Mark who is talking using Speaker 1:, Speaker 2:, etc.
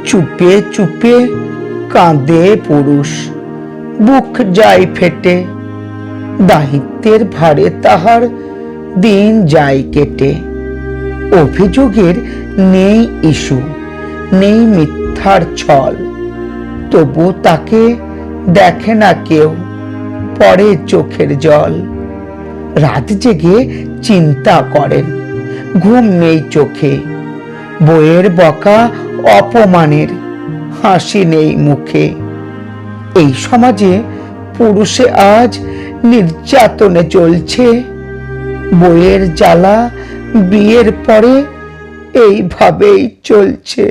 Speaker 1: চুপে চুপে কাঁদে পুরুষ, বুক যায় ফেটে। দায়িত্বের ভারে তাহার দিন যায় কেটে। অভিযোগের নেই ইস্যু, নেই মিথ্যার ছল, তবু তাকে দেখে না কেউ, পড়ে চোখের জল। রাত জেগে চিন্তা করেন, ঘুম নেই চোখে। বইয়ের বকা অপমানের, হাসি নেই মুখে। এই সমাজে পুরুষে আজ নির্যাতনে চলছে। বইয়ের জ্বালা বিয়ের পরে এইভাবেই চলছে।